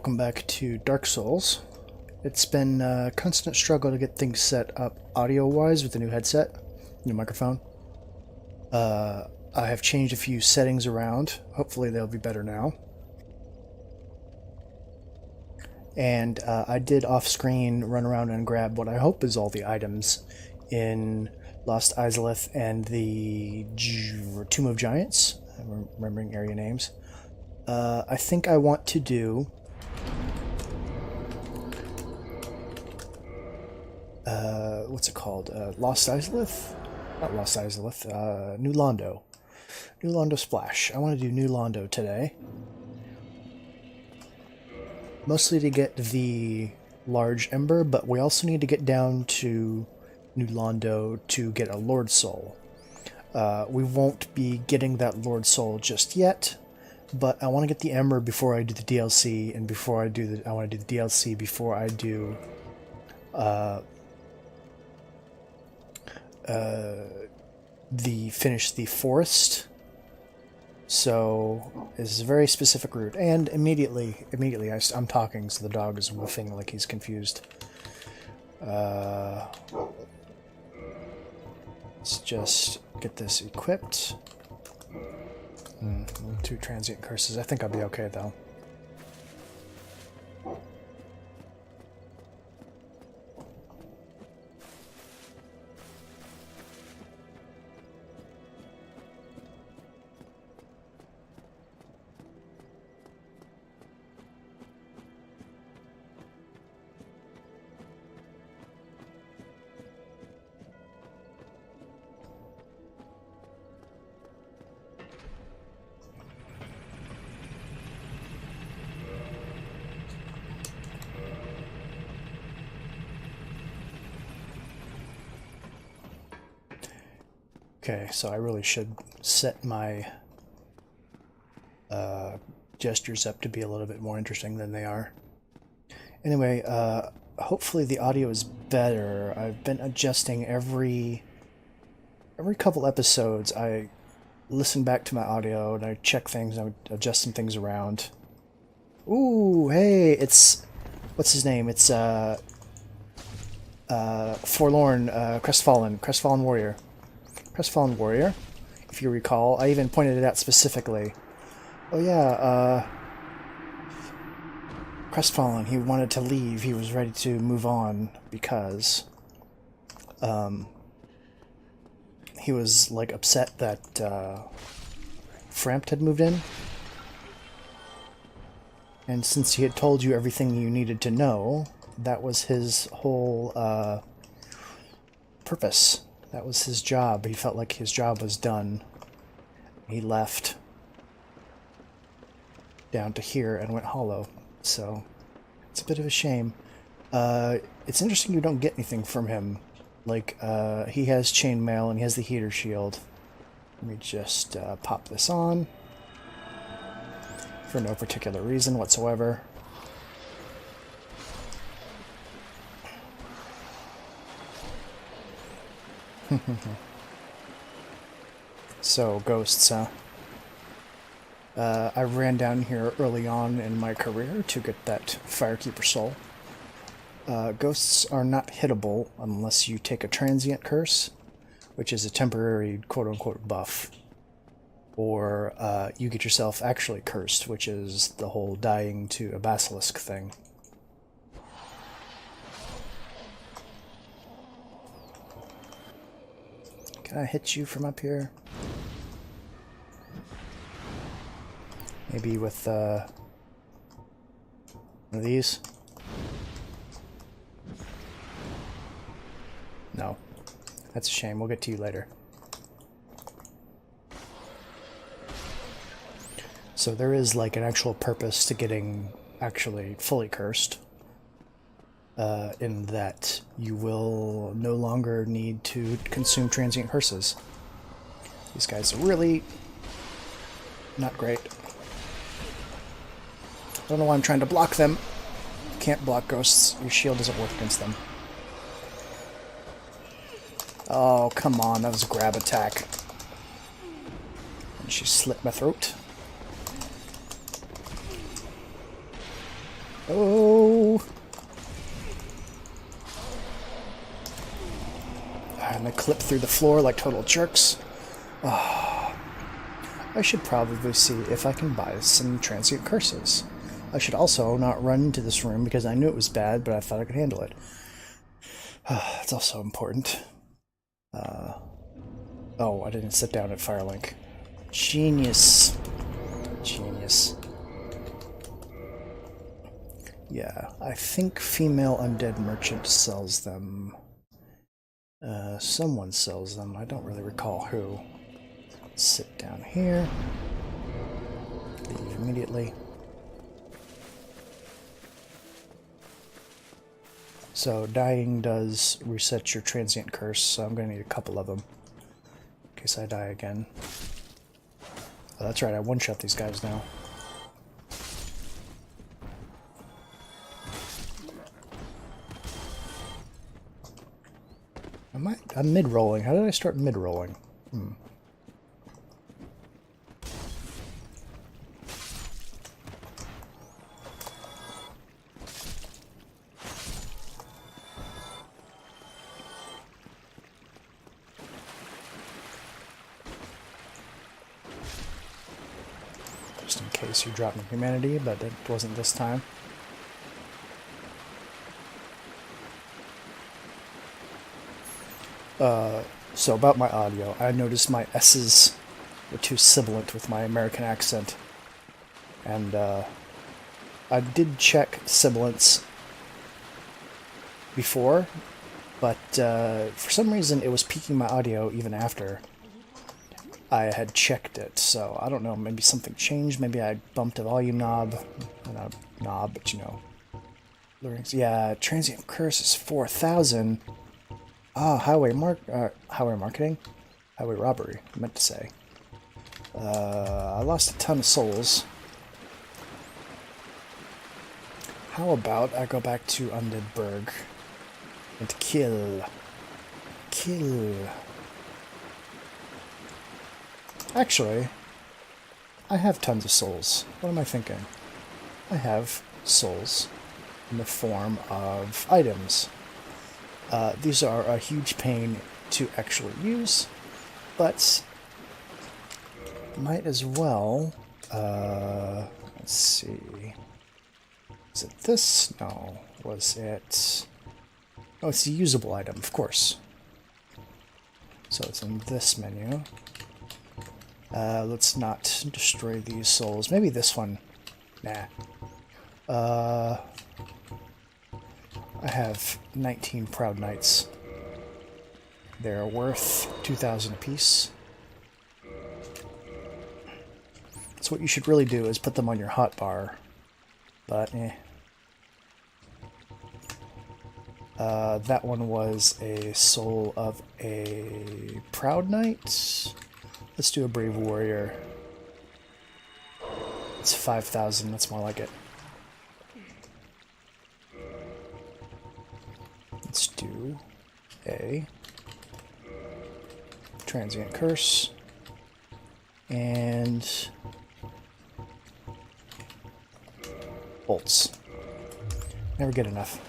welcome back to Dark Souls. It's been a constant struggle to get things set up audio-wise with the new headset, new microphone. I have changed a few settings around. Hopefully they'll be better now. And I did off-screen run around and grab what I hope is all the items in Lost Izalith and the Tomb of Giants. I'm remembering area names. I think I want to do what's it called? Lost Izalith? Not Lost Izalith, New Londo. New Londo Splash. I want to do New Londo today. Mostly to get the large ember, but we also need to get down to New Londo to get a Lord Soul. We won't be getting that Lord Soul just yet, but I want to get the ember before I do the DLC, and before I do the, I want to do the DLC before I do finish the forest. So this is a very specific route, and immediately I'm talking, so the dog is woofing like he's confused. Let's just get this equipped. 2 transient curses. I think I'll be okay though. Okay, so I really should set my gestures up to be a little bit more interesting than they are. Anyway, hopefully the audio is better. I've been adjusting every couple episodes. I listen back to my audio and I check things, and I adjust some things around. Ooh, hey, it's... what's his name? It's Forlorn, Crestfallen Warrior. Crestfallen Warrior, if you recall. I even pointed it out specifically. Oh yeah, Crestfallen, he wanted to leave. He was ready to move on because he was like upset that Frampt had moved in. And since he had told you everything you needed to know, that was his whole purpose. That was his job. He felt like his job was done. He left down to here and went hollow. So it's a bit of a shame. It's interesting you don't get anything from him. Like, he has chainmail and he has the heater shield. Let me just pop this on. For no particular reason whatsoever. So, ghosts, huh? I ran down here early on in my career to get that Firekeeper soul. Ghosts are not hittable unless you take a transient curse, which is a temporary quote-unquote buff. Or you get yourself actually cursed, which is the whole dying to a basilisk thing. Can I hit you from up here? Maybe with one of these? No. That's a shame. We'll get to you later. So there is like an actual purpose to getting actually fully cursed. In that you will no longer need to consume transient curses. These guys are really not great. I don't know why I'm trying to block them. Can't block ghosts. Your shield doesn't work against them. Oh, come on. That was a grab attack. And she slit my throat. Oh! And they clip through the floor like total jerks. Oh. I should probably see if I can buy some transient curses. I should also not run into this room because I knew it was bad, but I thought I could handle it. It's also important. Oh, I didn't sit down at Firelink. Genius. Genius. Yeah, I think Female Undead Merchant sells them. Someone sells them. I don't really recall who. Let's sit down here. Leave immediately. So dying does reset your transient curse, so I'm going to need a couple of them in case I die again. Oh, that's right, I one-shot these guys now. I'm mid-rolling. How did I start mid-rolling? Just in case you drop me humanity, but it wasn't this time. So about my audio, I noticed my S's were too sibilant with my American accent. And I did check sibilance before, but for some reason it was peaking my audio even after I had checked it. So I don't know, maybe something changed. Maybe I bumped a volume knob. Not a knob, but you know. Yeah, transient curse is 4,000. Ah, highway marketing? Highway robbery, I meant to say. I lost a ton of souls. How about I go back to Undeadburg and kill. Actually, I have tons of souls. What am I thinking? I have souls in the form of items. These are a huge pain to actually use, but might as well, let's see, is it this? No, was it, oh, it's a usable item, of course. So it's in this menu. Let's not destroy these souls. Maybe this one. Nah. I have 19 Proud Knights. They're worth 2,000 apiece. So what you should really do is put them on your hotbar. But, that one was a soul of a Proud Knight. Let's do a Brave Warrior. It's 5,000, that's more like it. Let's do a Transient Curse and bolts. Never get enough.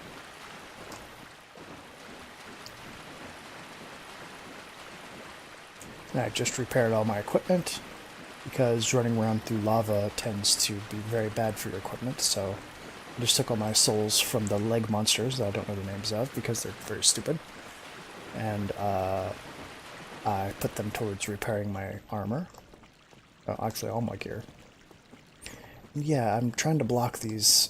And I just repaired all my equipment because running around through lava tends to be very bad for your equipment, so I just took all my souls from the leg monsters that I don't know the names of because they're very stupid, and I put them towards repairing my armor. Actually, all my gear. Yeah, I'm trying to block these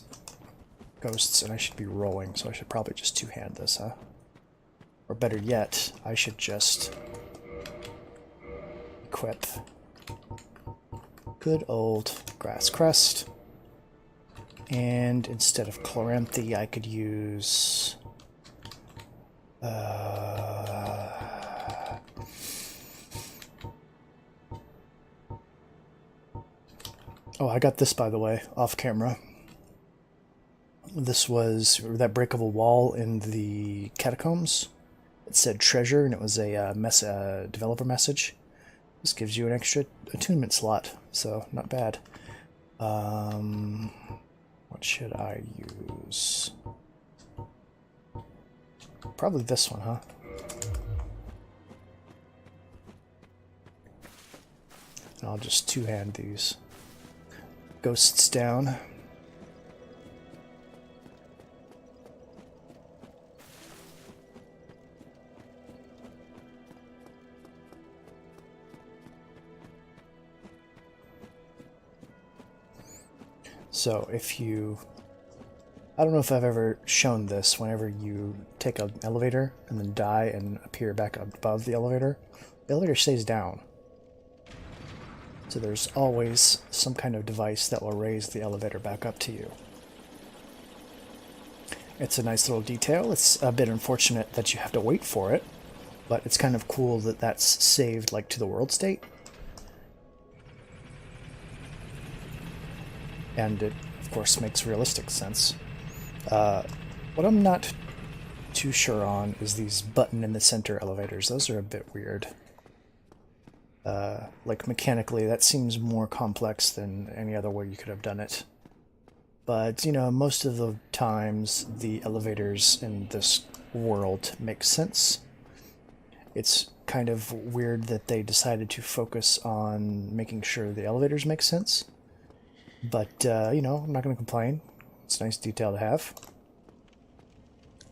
ghosts, and I should be rolling, so I should probably just two-hand this, huh? Or better yet, I should just equip good old Grass Crest. And instead of Chloranthy, I could use... Oh, I got this, by the way, off camera. This was that breakable wall in the catacombs. It said treasure, and it was a developer message. This gives you an extra attunement slot, so not bad. Where What should I use? Probably this one, huh? I'll just two-hand these ghosts down. So if you... I don't know if I've ever shown this. Whenever you take an elevator and then die and appear back above the elevator stays down. So there's always some kind of device that will raise the elevator back up to you. It's a nice little detail. It's a bit unfortunate that you have to wait for it, but it's kind of cool that that's saved like to the world state. And it, of course, makes realistic sense. What I'm not too sure on is these button in the center elevators. Those are a bit weird. Like mechanically, that seems more complex than any other way you could have done it. But, you know, most of the times the elevators in this world make sense. It's kind of weird that they decided to focus on making sure the elevators make sense. But, you know, I'm not going to complain. It's a nice detail to have.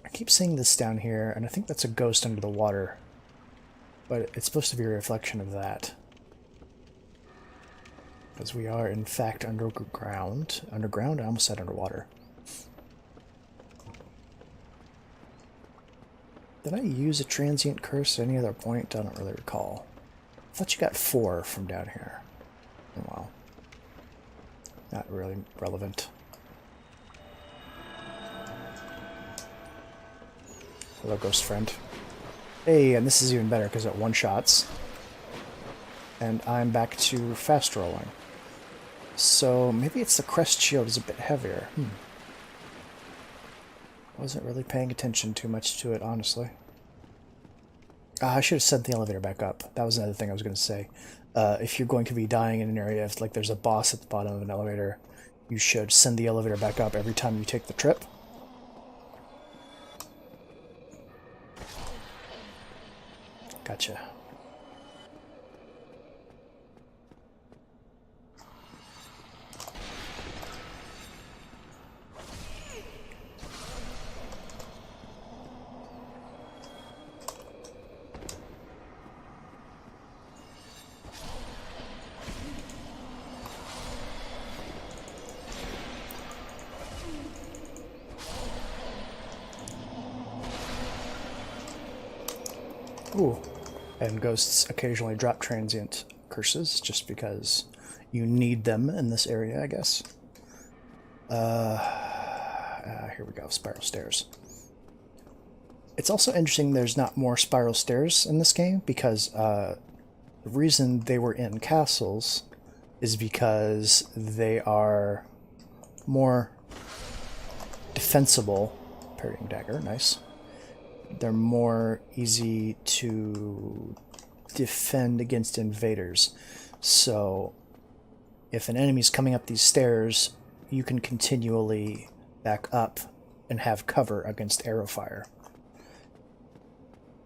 I keep seeing this down here, and I think that's a ghost under the water. But it's supposed to be a reflection of that. Because we are, in fact, underground. Underground? I almost said underwater. Did I use a transient curse at any other point? I don't really recall. I thought you got 4 from down here. Oh, wow. Not really relevant. Hello, ghost friend. Hey, and this is even better because it one-shots. And I'm back to fast rolling. So maybe it's the crest shield is a bit heavier. Wasn't really paying attention too much to it, honestly. I should have sent the elevator back up. That was another thing I was going to say. If you're going to be dying in an area, if like there's a boss at the bottom of an elevator, you should send the elevator back up every time you take the trip. Gotcha. Ooh. And ghosts occasionally drop transient curses just because you need them in this area, I guess. Here we go, spiral stairs. It's also interesting there's not more spiral stairs in this game because the reason they were in castles is because they are more defensible. Parrying dagger, nice. They're more easy to defend against invaders. So if an enemy's coming up these stairs, you can continually back up and have cover against arrow fire.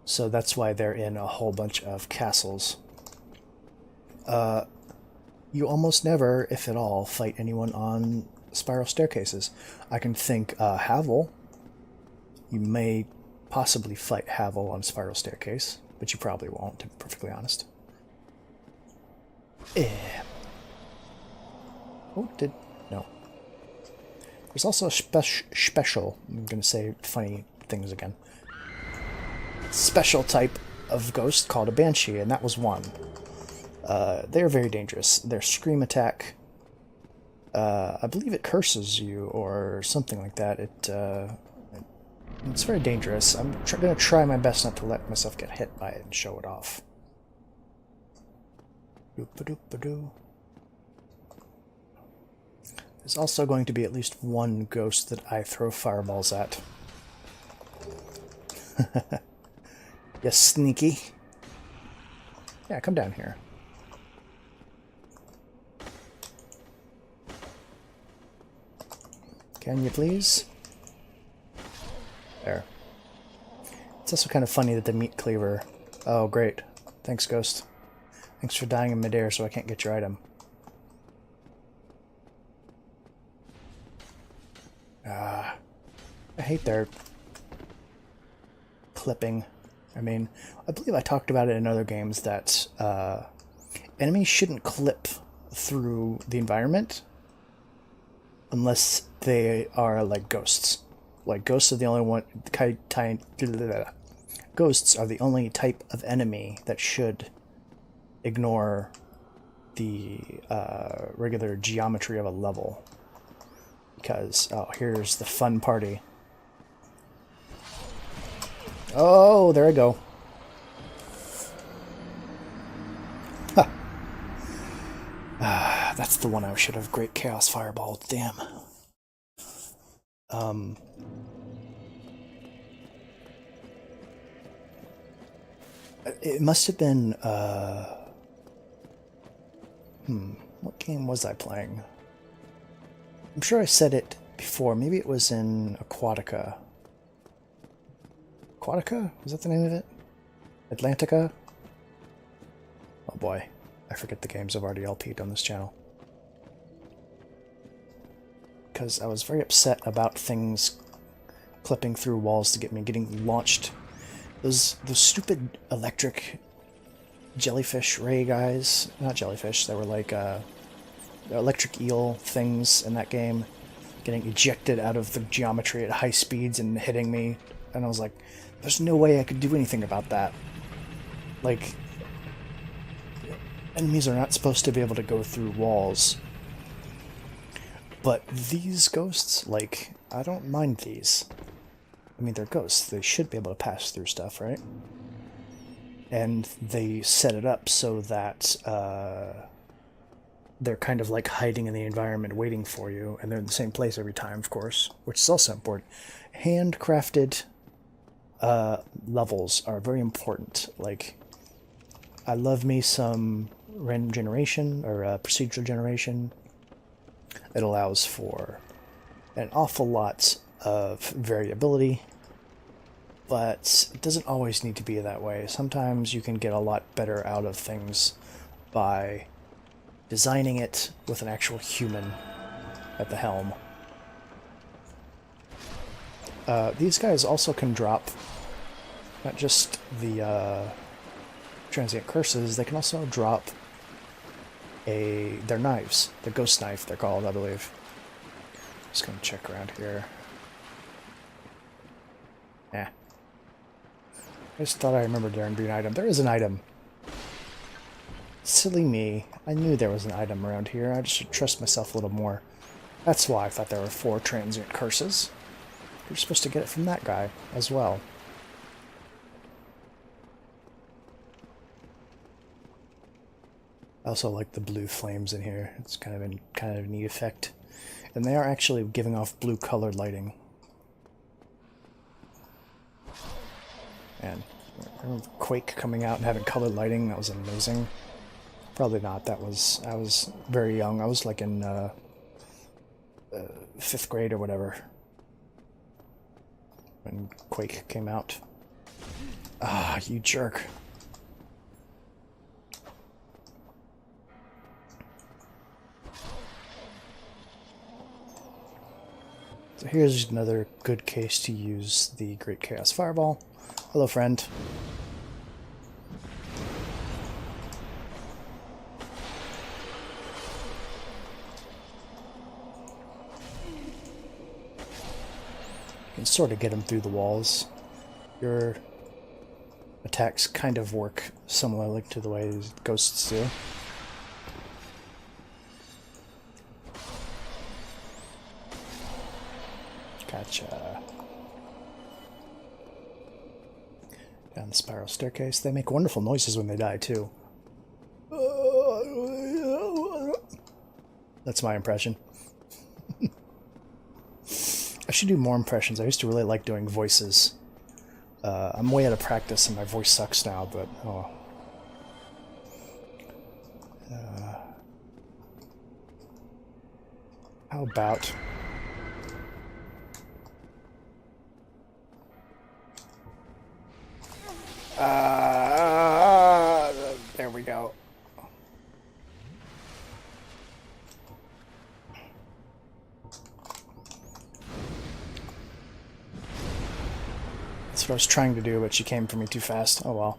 So that's why they're in a whole bunch of castles. You almost never, if at all, fight anyone on spiral staircases. I can think Havel. You may possibly fight Havel on spiral staircase, but you probably won't, to be perfectly honest. Oh, no. There's also a special, I'm going to say funny things again, special type of ghost called a Banshee, and that was one. They're very dangerous. Their scream attack, I believe it curses you or something like that. It's very dangerous. I'm going to try my best not to let myself get hit by it and show it off. Doop-a-doop-a-doo. There's also going to be at least one ghost that I throw fireballs at. You sneaky. Yeah, come down here. Can you please? There. It's also kind of funny that the meat cleaver... Oh, great. Thanks, Ghost. Thanks for dying in midair so I can't get your item. I hate their clipping. I mean, I believe I talked about it in other games that enemies shouldn't clip through the environment unless they are like ghosts. Like, ghosts are the only one... Ghosts are the only type of enemy that should ignore the regular geometry of a level. Because, oh, here's the fun party. Oh, there I go. Huh. That's the one I should have Great Chaos Fireball. Damn. It must have been, what game was I playing? I'm sure I said it before. Maybe it was in Aquatica. Aquatica? Was that the name of it? Atlantica? Oh boy. I forget the games I've already LP'd on this channel. Because I was very upset about things clipping through walls to get me getting launched. Those stupid electric jellyfish ray guys, not jellyfish, they were like electric eel things in that game, getting ejected out of the geometry at high speeds and hitting me, and I was like, there's no way I could do anything about that. Like, enemies are not supposed to be able to go through walls, but these ghosts, like, I don't mind these. I mean, they're ghosts. They should be able to pass through stuff, right? And they set it up so that they're kind of like hiding in the environment waiting for you, and they're in the same place every time, of course, which is also important. Handcrafted levels are very important. Like, I love me some random generation or procedural generation. It allows for an awful lot of variability, but it doesn't always need to be that way. Sometimes you can get a lot better out of things by designing it with an actual human at the helm. These guys also can drop not just the transient curses, they can also drop their knives. The ghost knife, they're called, I believe. Just gonna check around here. Eh. I just thought I remembered there would be an item. There is an item. Silly me. I knew there was an item around here. I just should trust myself a little more. That's why I thought there were 4 transient curses. You're supposed to get it from that guy as well. I also like the blue flames in here. It's kind of a neat effect. And they are actually giving off blue colored lighting. And I remember Quake coming out and having colored lighting. That was amazing. Probably not. I was very young. I was like in 5th grade or whatever when Quake came out. Ah, you jerk. So here's another good case to use the Great Chaos Fireball. Hello, friend. You can sort of get them through the walls. Your attacks kind of work similarly to the way ghosts do. Gotcha. Down the spiral staircase. They make wonderful noises when they die, too. That's my impression. I should do more impressions. I used to really like doing voices. I'm way out of practice and my voice sucks now, but oh. How about There we go. That's what I was trying to do, but she came for me too fast. Oh well.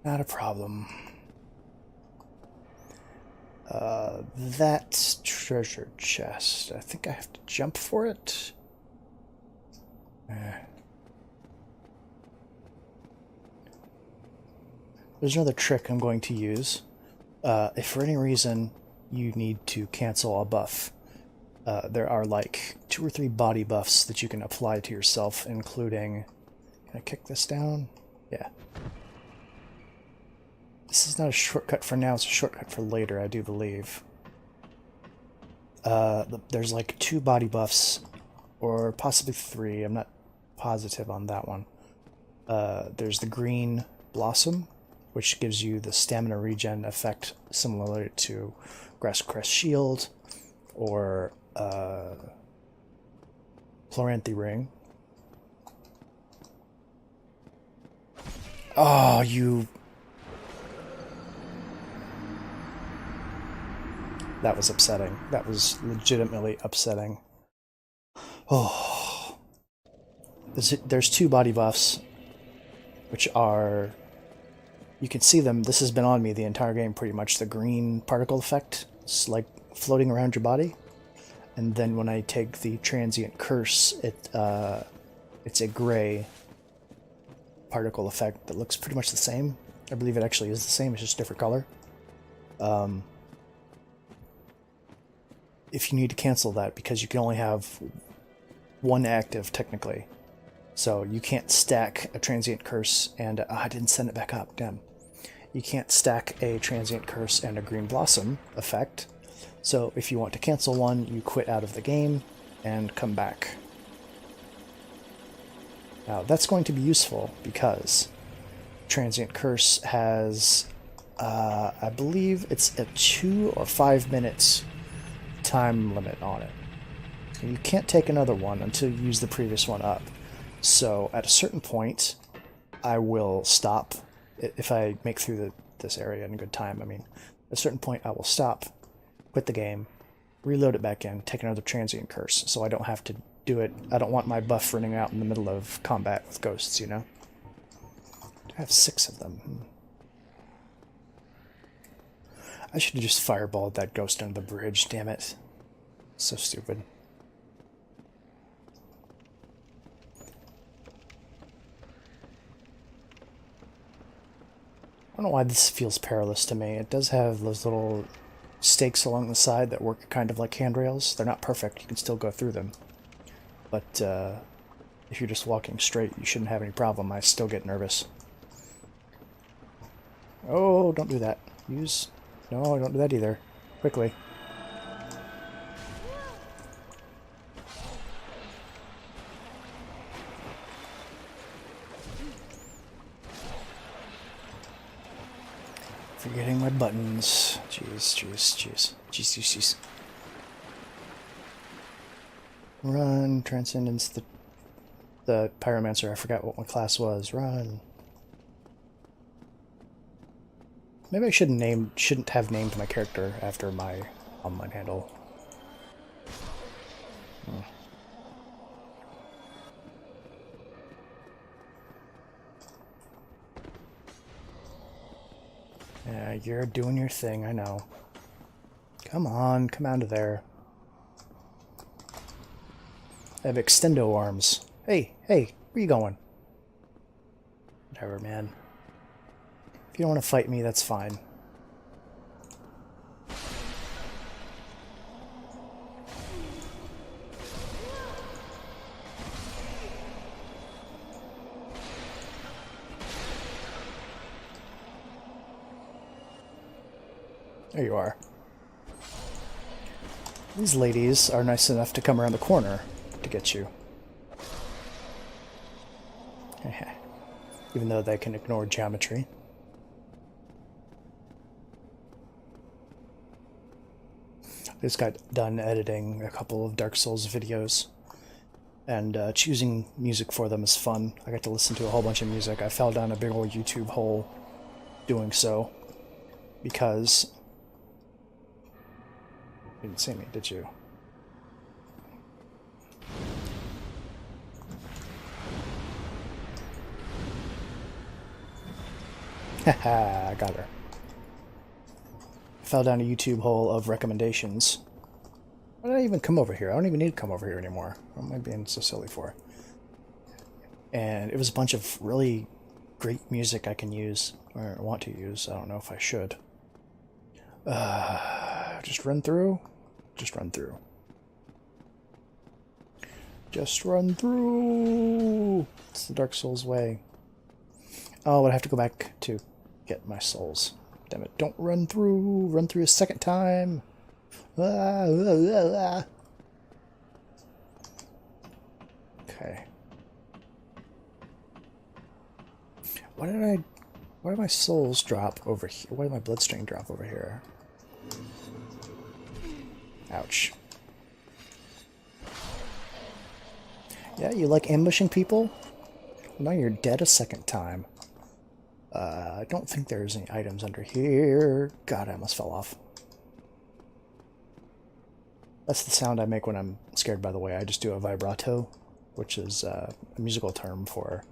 Not a problem. That treasure chest. I think I have to jump for it. There's another trick I'm going to use. If for any reason you need to cancel a buff, there are like 2 or 3 body buffs that you can apply to yourself, including... Can I kick this down? Yeah. This is not a shortcut for now, it's a shortcut for later, I do believe. There's like 2 body buffs, or possibly 3, I'm not positive on that one. There's the green blossom, which gives you the stamina regen effect similar to Grasscrest Shield, or Chloranthy Ring. Oh, you... That was upsetting. That was legitimately upsetting. Oh. There's 2 body buffs, which are... You can see them. This has been on me the entire game, pretty much. The green particle effect. It's like floating around your body. And then when I take the transient curse, it's a gray particle effect that looks pretty much the same. I believe it actually is the same, it's just a different color. If you need to cancel that, because you can only have 1 active, technically. So you can't stack a transient curse and... I didn't send it back up, damn. You can't stack a transient curse and a green blossom effect. So if you want to cancel one, you quit out of the game and come back. Now that's going to be useful because transient curse has, I believe it's a 2 or 5 minutes time limit on it. And you can't take another one until you use the previous one up. So at a certain point, I will stop. If I make through this area in good time, I mean, at a certain point I will stop, quit the game, reload it back in, take another transient curse, so I don't have to do it. I don't want my buff running out in the middle of combat with ghosts, you know? I have 6 of them. I should have just fireballed that ghost under the bridge, damn it. So stupid. I don't know why this feels perilous to me. It does have those little stakes along the side that work kind of like handrails. They're not perfect, you can still go through them. But if you're just walking straight, you shouldn't have any problem. I still get nervous. Oh, don't do that. Use... No, don't do that either. Quickly. Forgetting my buttons. Jeez. Run, Transcendence, the Pyromancer. I forgot what my class was. Run. Maybe I shouldn't have named my character after my online handle. Yeah, you're doing your thing, I know. Come on, come out of there. I have extendo arms. Hey, where you going? Whatever, man. If you don't want to fight me, that's fine. There you are. These ladies are nice enough to come around the corner to get you. Even though they can ignore geometry. I just got done editing a couple of Dark Souls videos. and choosing music for them is fun. I got to listen to a whole bunch of music. I fell down a big old YouTube hole doing so because you didn't see me, did you? Haha, I got her. I fell down a YouTube hole of recommendations. Why did I even come over here? I don't even need to come over here anymore. What am I being so silly for? And it was a bunch of really great music I can use, or want to use. I don't know if I should. Just run through? Just run through. Just run through! It's the Dark Souls way. Oh, but I have to go back to get my souls. Damn it, don't run through! Run through a second time! Okay. Why did my souls drop over here? Why did my bloodstream drop over here? Ouch. Yeah, you like ambushing people? Well, now you're dead a second time. I don't think there's any items under here. God, I almost fell off. That's the sound I make when I'm scared, by the way. I just do a vibrato, which is a musical term for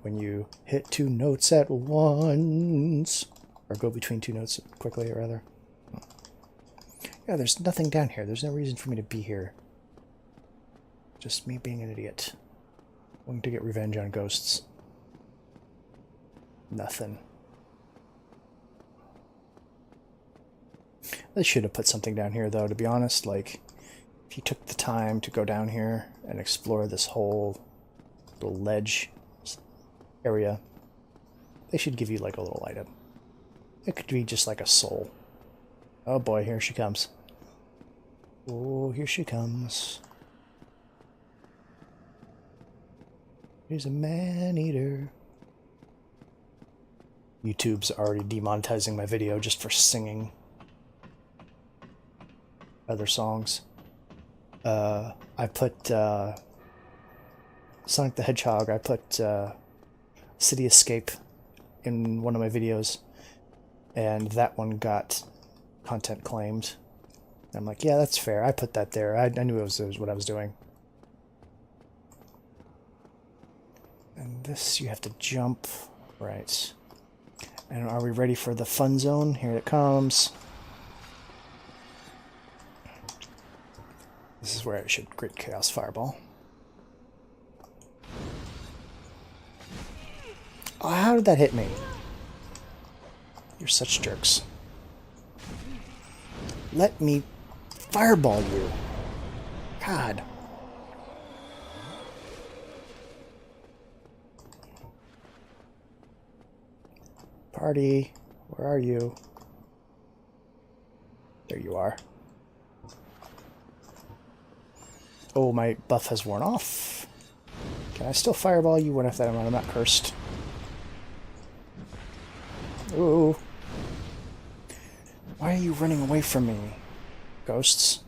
when you hit two notes at once. Or go between two notes quickly, rather. Yeah, there's nothing down here. There's no reason for me to be here. Just me being an idiot. Wanting to get revenge on ghosts. Nothing. They should have put something down here, though, to be honest. Like, if you took the time to go down here and explore this whole little ledge area, they should give you, like, a little item. It could be just like a soul. Oh boy, here she comes. Oh, here she comes. Here's a man-eater. YouTube's already demonetizing my video just for singing other songs. I put Sonic the Hedgehog, I put City Escape in one of my videos, and that one got content claimed. And I'm like, yeah, that's fair. I put that there. I knew it was what I was doing. And this, you have to jump. Right. And are we ready for the fun zone? Here it comes. This is where I should Great Chaos Fireball. Oh, how did that hit me? You're such jerks. Let me fireball you. God. Party, where are you? There you are. Oh, my buff has worn off. Can I still fireball you when I'm not cursed? Ooh. Why are you running away from me, ghosts?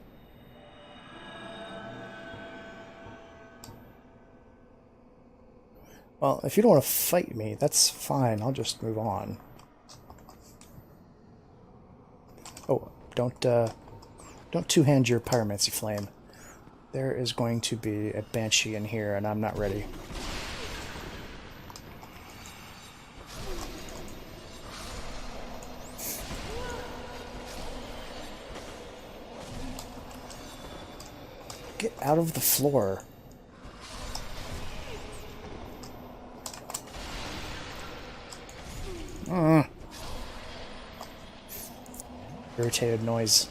Well, if you don't want to fight me, that's fine. I'll just move on. Oh, don't two-hand your pyromancy flame. There is going to be a banshee in here, and I'm not ready. Get out of the floor. Irritated noise.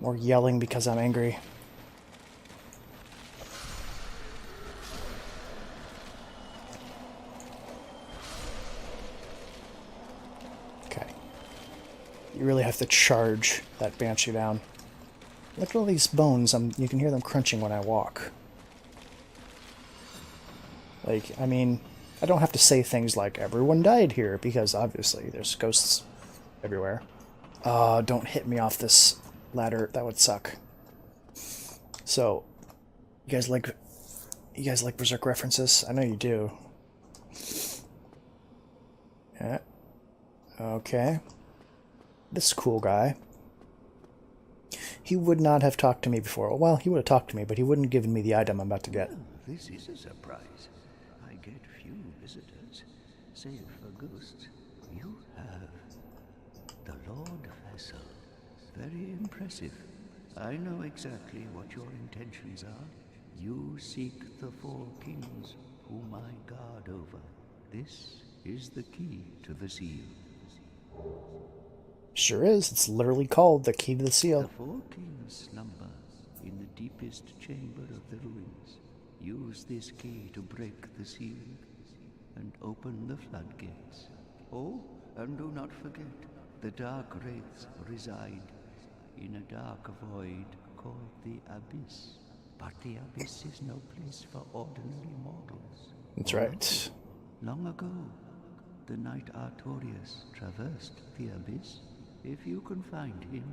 More yelling because I'm angry. Okay. You really have to charge that banshee down. Look at all these bones. You can hear them crunching when I walk. Like, I mean, I don't have to say things like, everyone died here, because obviously there's ghosts everywhere. Don't hit me off this ladder. That would suck. So, you guys like You guys like Berserk references? I know you do. Yeah. Okay. This cool guy. He would not have talked to me before. Well, he would have talked to me, but he wouldn't have given me the item I'm about to get. This is a surprise. I get few visitors, save for ghosts. You have the Lord Vessel. Very impressive. I know exactly what your intentions are. You seek the four kings whom I guard over. This is the key to the seal. Sure is. It's literally called the Key to the Seal. The four kings slumber in the deepest chamber of the ruins. Use this key to break the seal and open the floodgates. Oh, and do not forget, the dark wraiths reside in a dark void called the Abyss. But the Abyss is no place for ordinary mortals. That's right. Long ago, the knight Artorias traversed the Abyss. If you can find him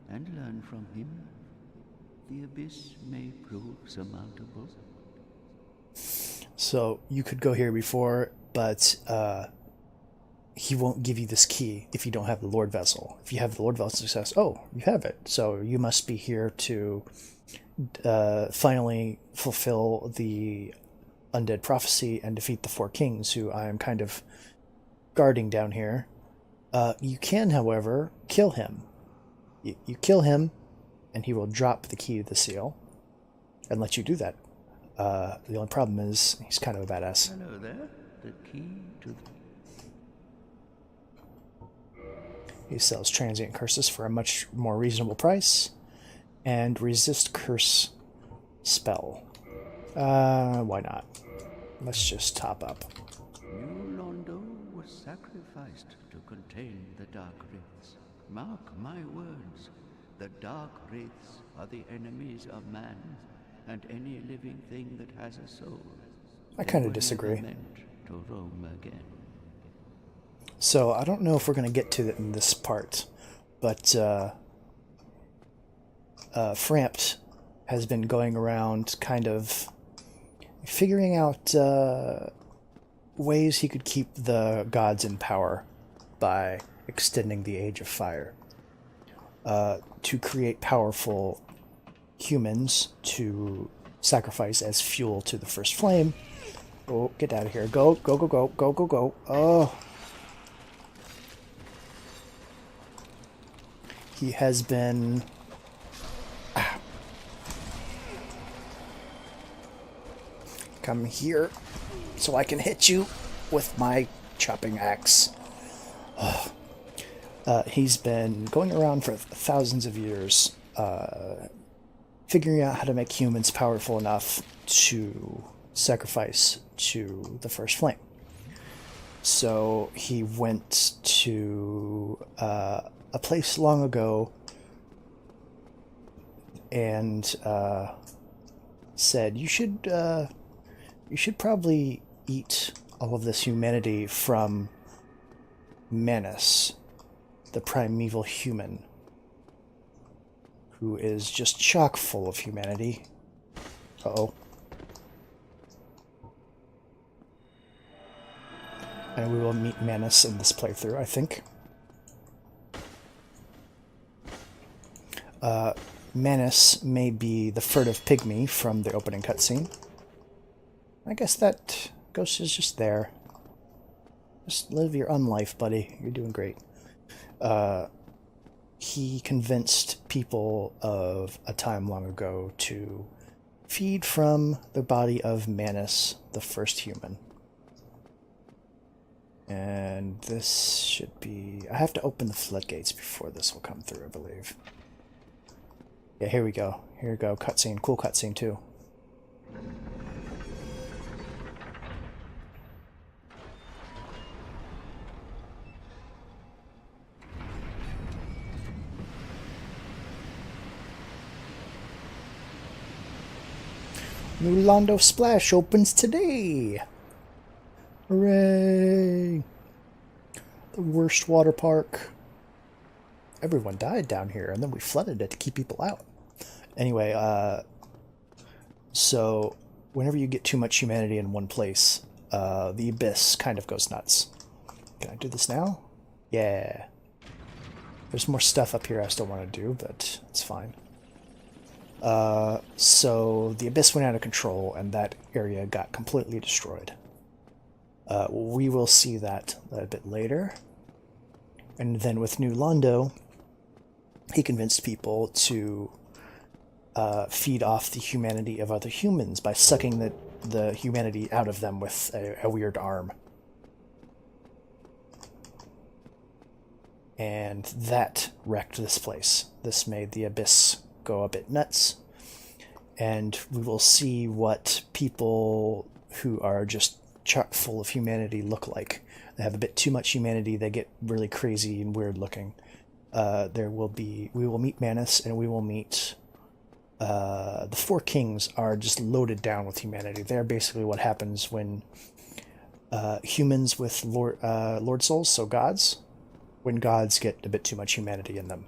and learn from him, the Abyss may prove surmountable. So you could go here before, but he won't give you this key if you don't have the Lord Vessel. If you have the Lord Vessel, it says, oh, you have it. So you must be here to finally fulfill the undead prophecy and defeat the four kings, who I am kind of guarding down here. You can, however, kill him. You kill him, and he will drop the key to the seal and let you do that. The only problem is he's kind of a badass. Hello there. The key to He sells transient curses for a much more reasonable price, and resist curse spell. Why not? Let's just top up. New Londo was sacrificed to contain the Dark Wraiths. Mark my words, the Dark Wraiths are the enemies of man and any living thing that has a soul. I kind of disagree. They were never meant to roam again. So I don't know if we're going to get to it in this part, but Frampt has been going around kind of figuring out ways he could keep the gods in power by extending the Age of Fire, to create powerful humans to sacrifice as fuel to the First Flame. Oh, get out of here. Go, go, go, go, go, go, go. Oh. He has been... Come here so I can hit you with my chopping axe. He's been going around for thousands of years, figuring out how to make humans powerful enough to sacrifice to the First Flame. So he went to a place long ago and said, you should probably eat all of this humanity from Manus, the primeval human, who is just chock full of humanity. Uh-oh. And we will meet Manus in this playthrough, I think. Manus may be the furtive pygmy from the opening cutscene. I guess that ghost is just there. Just live your unlife, buddy. You're doing great. He convinced people of a time long ago to feed from the body of Manus, the first human. And this should be... I have to open the floodgates before this will come through, I believe. Yeah, here we go. Here we go. Cutscene. Cool cutscene, too. New Londo Splash opens today! Hooray! The worst water park. Everyone died down here, and then we flooded it to keep people out. Anyway, so whenever you get too much humanity in one place, the Abyss kind of goes nuts. Can I do this now? Yeah. There's more stuff up here I still want to do, but it's fine. So the Abyss went out of control, and that area got completely destroyed. We will see that a bit later. And then with New Londo, he convinced people to feed off the humanity of other humans by sucking the humanity out of them with a weird arm. And that wrecked this place. This made the Abyss go a bit nuts. And we will see what people who are just chock full of humanity look like. They have a bit too much humanity, they get really crazy and weird looking. We will meet Manus, and we will meet the Four Kings are just loaded down with humanity. They're basically what happens when humans with Lord Souls, so gods, when gods get a bit too much humanity in them.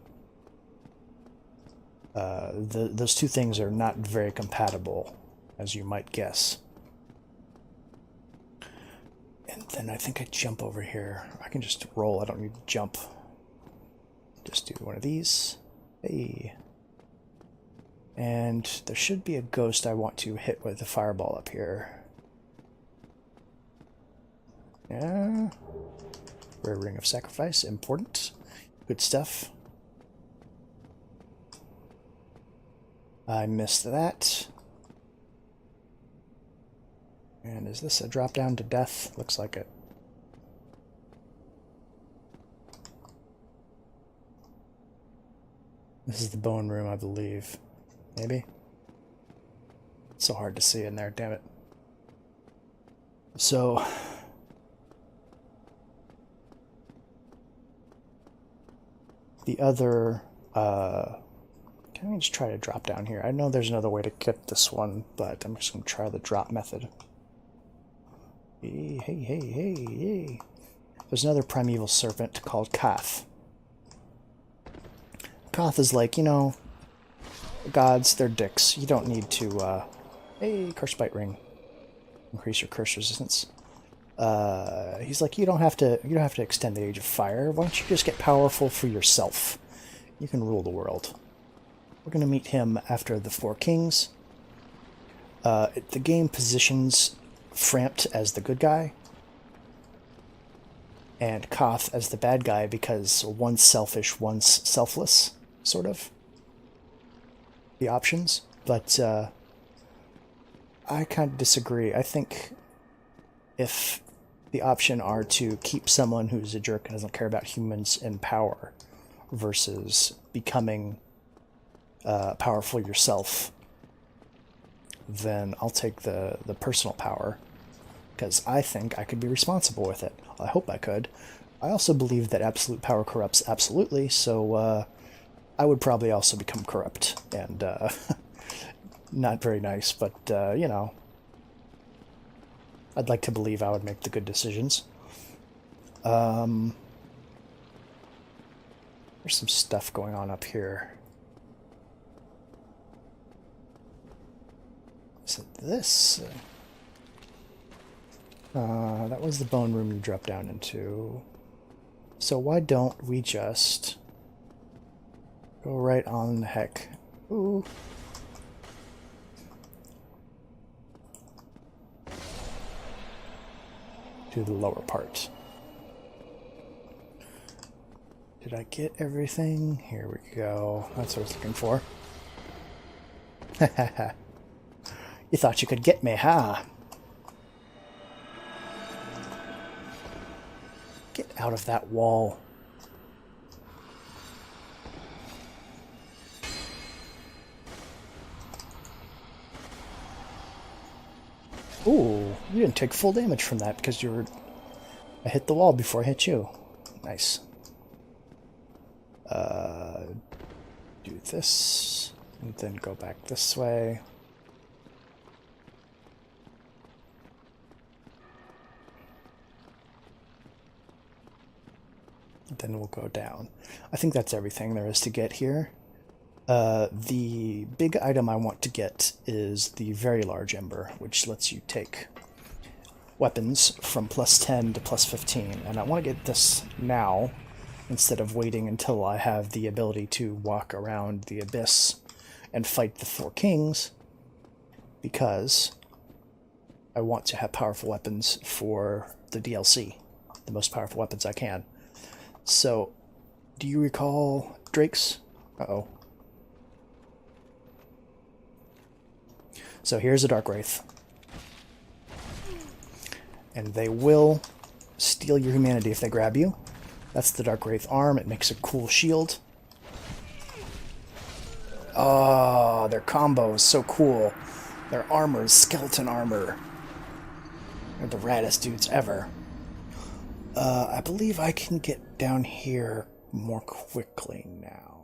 Those two things are not very compatible, as you might guess. And then I think I jump over here. I can just roll, I don't need to jump. Just do one of these. Hey. And there should be a ghost I want to hit with a fireball up here. Yeah. Rare Ring of Sacrifice, important. Good stuff. I missed that. And is this a drop down to death? Looks like it. This is the bone room, I believe. Maybe? It's so hard to see in there, damn it. So... the other... can I just try to drop down here? I know there's another way to get this one, but I'm just going to try the drop method. Hey, hey, hey, hey, hey. There's another primeval serpent called Koth. Koth is like, you know, gods, they're dicks. You don't need to, hey, Curse Bite Ring. Increase your curse resistance. He's like, you don't have to extend the Age of Fire. Why don't you just get powerful for yourself? You can rule the world. We're going to meet him after the Four Kings. The game positions Frampt as the good guy and Koth as the bad guy because one's selfish, one's selfless, sort of. The options. But I kind of disagree. I think if the option are to keep someone who's a jerk and doesn't care about humans in power versus becoming powerful yourself, then I'll take the personal power, because I think I could be responsible with it. I hope I could. I also believe that absolute power corrupts absolutely, so I would probably also become corrupt, and not very nice, but, you know, I'd like to believe I would make the good decisions. There's some stuff going on up here. So this... that was the bone room you dropped down into. So why don't we just go right on the heck? Ooh. To the lower part. Did I get everything? Here we go. That's what I was looking for. You thought you could get me, huh? Get out of that wall. Ooh, you didn't take full damage from that because you were... I hit the wall before I hit you. Nice. Do this, and then go back this way. Then we'll go down. I think that's everything there is to get here. The big item I want to get is the Very Large Ember, which lets you take weapons from plus 10 to plus 15. And I want to get this now instead of waiting until I have the ability to walk around the abyss and fight the four kings, because I want to have powerful weapons for the DLC, the most powerful weapons I can. So, do you recall Drake's? Uh-oh. So here's a Dark Wraith. And they will steal your humanity if they grab you. That's the Dark Wraith arm. It makes a cool shield. Oh, their combo is so cool. Their armor is skeleton armor. They're the raddest dudes ever. I believe I can get down here more quickly now.